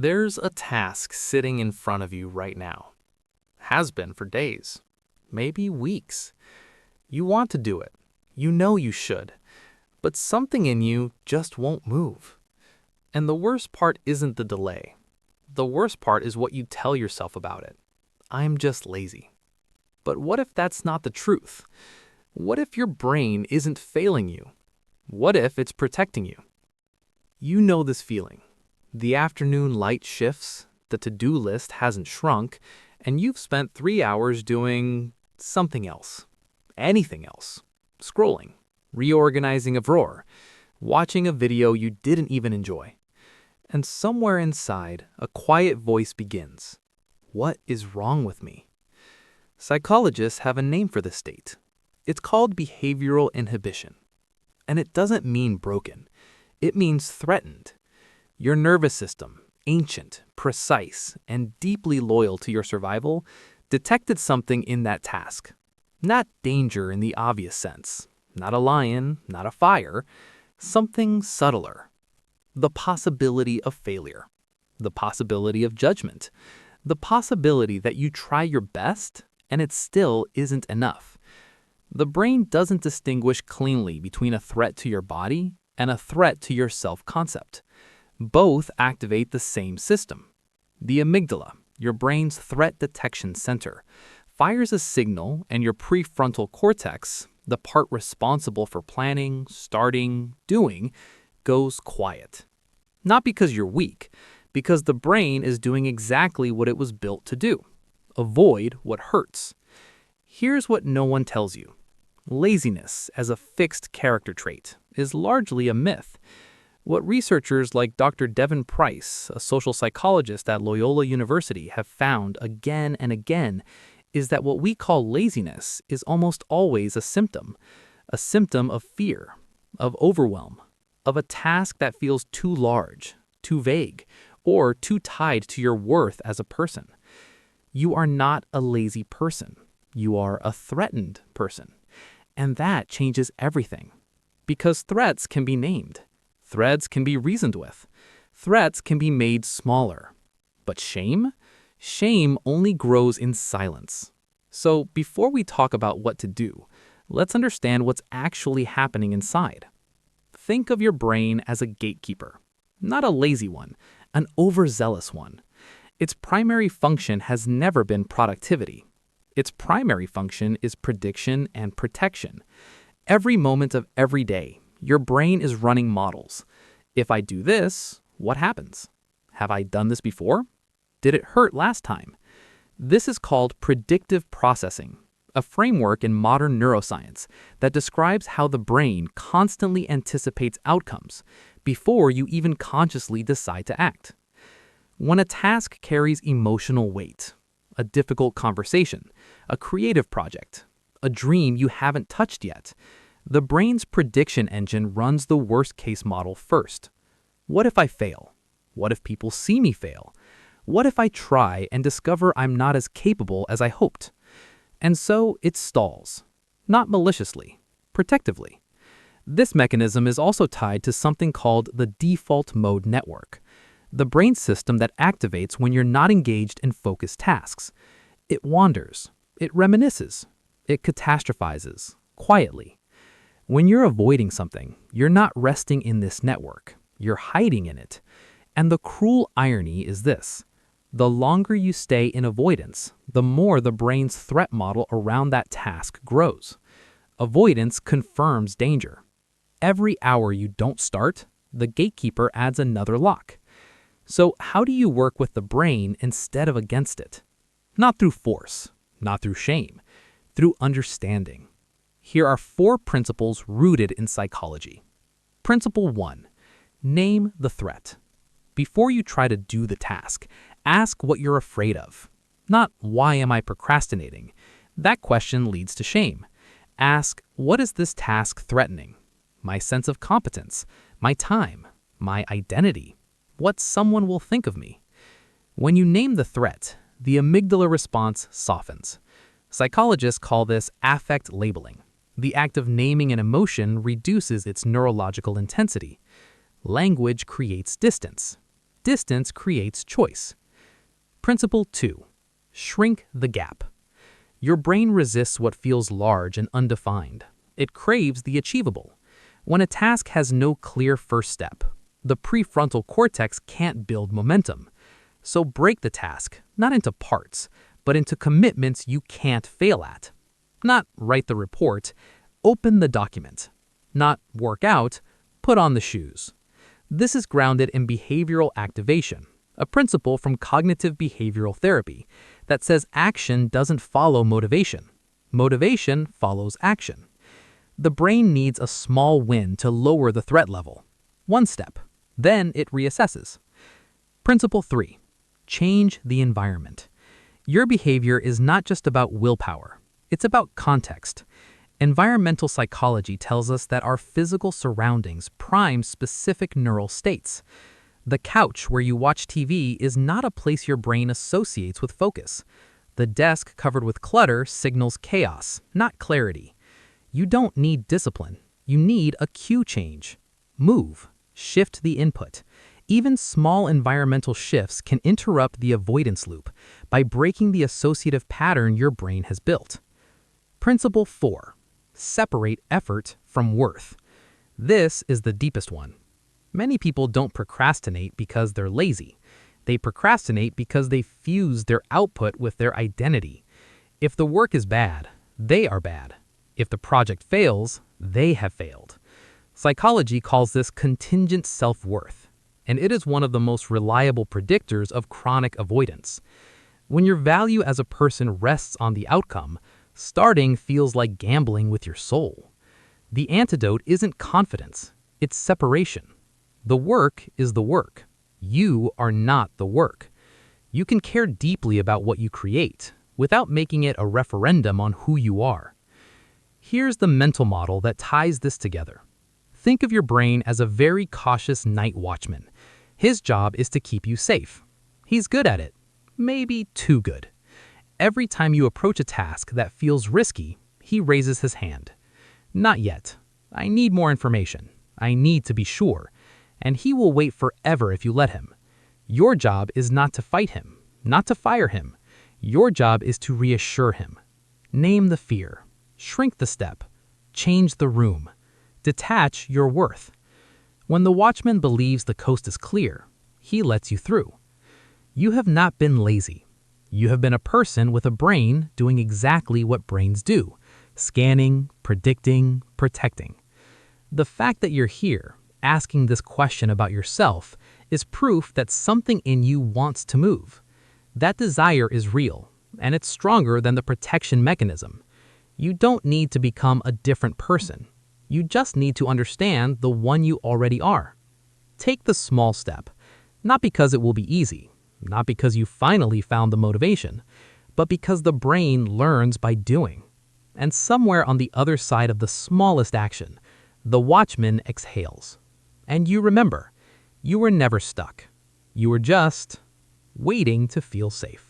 There's a task sitting in front of you right now. Has been for days, maybe weeks. You want to do it. You know you should. But something in you just won't move. And the worst part isn't the delay. The worst part is what you tell yourself about it. I'm just lazy. But what if that's not the truth? What if your brain isn't failing you? What if it's protecting you? You know this feeling. The afternoon light shifts, the to-do list hasn't shrunk, and you've spent 3 hours doing something else. Anything else. Scrolling, reorganizing a drawer, watching a video you didn't even enjoy. And somewhere inside, a quiet voice begins. What is wrong with me? Psychologists have a name for this state. It's called behavioral inhibition. And it doesn't mean broken. It means threatened. Your nervous system, ancient, precise, and deeply loyal to your survival, detected something in that task. Not danger in the obvious sense, not a lion, not a fire, something subtler. The possibility of failure, the possibility of judgment, the possibility that you try your best and it still isn't enough. The brain doesn't distinguish cleanly between a threat to your body and a threat to your self-concept. Both activate the same system. The amygdala, your brain's threat detection center, fires a signal, and your prefrontal cortex, the part responsible for planning, starting, doing, goes quiet. Not because you're weak, because the brain is doing exactly what it was built to do. Avoid what hurts. Here's what no one tells you. Laziness as a fixed character trait is largely a myth. What researchers like Dr. Devin Price, a social psychologist at Loyola University, have found again and again is that what we call laziness is almost always a symptom of fear, of overwhelm, of a task that feels too large, too vague, or too tied to your worth as a person. You are not a lazy person. You are a threatened person. And that changes everything. Because threats can be named. Threats can be reasoned with. Threats can be made smaller. But shame? Shame only grows in silence. So before we talk about what to do, let's understand what's actually happening inside. Think of your brain as a gatekeeper. Not a lazy one, an overzealous one. Its primary function has never been productivity. Its primary function is prediction and protection. Every moment of every day, your brain is running models. If I do this, what happens? Have I done this before? Did it hurt last time? This is called predictive processing, a framework in modern neuroscience that describes how the brain constantly anticipates outcomes before you even consciously decide to act. When a task carries emotional weight, a difficult conversation, a creative project, a dream you haven't touched yet, the brain's prediction engine runs the worst-case model first. What if I fail? What if people see me fail? What if I try and discover I'm not as capable as I hoped? And so it stalls, not maliciously, protectively. This mechanism is also tied to something called the default mode network, the brain system that activates when you're not engaged in focused tasks. It wanders, it reminisces, it catastrophizes, quietly. When you're avoiding something, you're not resting in this network, you're hiding in it. And the cruel irony is this. The longer you stay in avoidance, the more the brain's threat model around that task grows. Avoidance confirms danger. Every hour you don't start, the gatekeeper adds another lock. So how do you work with the brain instead of against it? Not through force, not through shame, through understanding. Here are 4 principles rooted in psychology. Principle 1. Name the threat. Before you try to do the task, ask what you're afraid of. Not, why am I procrastinating? That question leads to shame. Ask, what is this task threatening? My sense of competence, my time, my identity, what someone will think of me. When you name the threat, the amygdala response softens. Psychologists call this affect labeling. The act of naming an emotion reduces its neurological intensity. Language creates distance. Distance creates choice. Principle 2. Shrink the gap. Your brain resists what feels large and undefined. It craves the achievable. When a task has no clear first step, the prefrontal cortex can't build momentum. So break the task, not into parts, but into commitments you can't fail at. Not write the report, open the document. Not work out, put on the shoes. This is grounded in behavioral activation, a principle from cognitive behavioral therapy that says action doesn't follow motivation. Motivation follows action. The brain needs a small win to lower the threat level. One step. Then it reassesses. Principle 3. Change the environment. Your behavior is not just about willpower. It's about context. Environmental psychology tells us that our physical surroundings prime specific neural states. The couch where you watch TV is not a place your brain associates with focus. The desk covered with clutter signals chaos, not clarity. You don't need discipline. You need a cue change. Move. Shift the input. Even small environmental shifts can interrupt the avoidance loop by breaking the associative pattern your brain has built. Principle 4. Separate effort from worth. This is the deepest one. Many people don't procrastinate because they're lazy. They procrastinate because they fuse their output with their identity. If the work is bad, they are bad. If the project fails, they have failed. Psychology calls this contingent self-worth, and it is one of the most reliable predictors of chronic avoidance. When your value as a person rests on the outcome, starting feels like gambling with your soul. The antidote isn't confidence, it's separation. The work is the work. You are not the work. You can care deeply about what you create without making it a referendum on who you are. Here's the mental model that ties this together. Think of your brain as a very cautious night watchman. His job is to keep you safe. He's good at it, maybe too good. Every time you approach a task that feels risky, he raises his hand. Not yet. I need more information. I need to be sure. And he will wait forever if you let him. Your job is not to fight him, not to fire him. Your job is to reassure him. Name the fear. Shrink the step. Change the room. Detach your worth. When the watchman believes the coast is clear, he lets you through. You have not been lazy. You have been a person with a brain doing exactly what brains do: scanning, predicting, protecting. The fact that you're here, asking this question about yourself, is proof that something in you wants to move. That desire is real, and it's stronger than the protection mechanism. You don't need to become a different person. You just need to understand the one you already are. Take the small step, not because it will be easy, not because you finally found the motivation, but because the brain learns by doing. And somewhere on the other side of the smallest action, the watchman exhales. And you remember, you were never stuck. You were just waiting to feel safe.